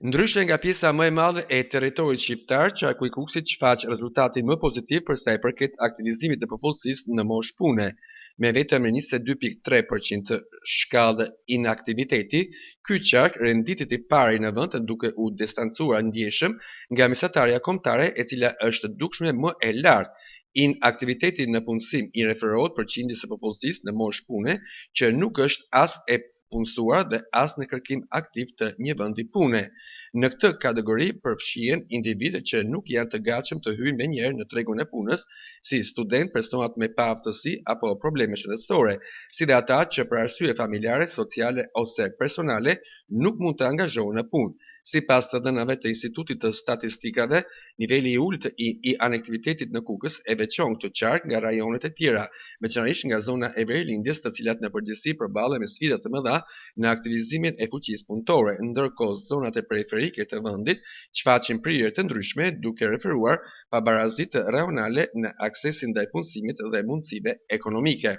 Ndryshe nga pjesa më e madhe e territorit shqiptar, qarku i Kukësit shfaq rezultatin më pozitiv për sa i përket aktivizimit të popullsisë në moshë pune, me vetëm 22.3% të shkallë inaktiviteti. Ky qark renditit i pari në vend, duke u distancuar ndjeshëm nga mesatarja kombëtare, e cila është dukshme më e lartë. Inaktiviteti në punësim i referohet përqindjes së popullsisë në moshë pune që nuk është as e punësuar dhe as në kërkim aktiv të një vendi pune. Në këtë kategori përfshihen individë që nuk janë të gatshëm të hyjnë menjëherë në tregun e punës, si student, personat me paaftësi apo probleme shëndetësore, si dhe ata që për arsye familjare, sociale ose personale nuk mund të angazhohen në punë. Sipas të dhënave të Institutit të Statistikave, niveli i ulët i anaktivitetit në Kukës e veçon këtë qark nga rajonet e tjera, veçanërisht nga zona e Verilindjes, të cilat në përgjithësi përballen me sfida të mëdha në aktivizimin e fuqisë punëtore, ndërkohë zonat e periferike të vendit shfaqin prirje të ndryshme, duke referuar pabarazitë rajonale në aksesin ndaj punësimit dhe mundësive ekonomike.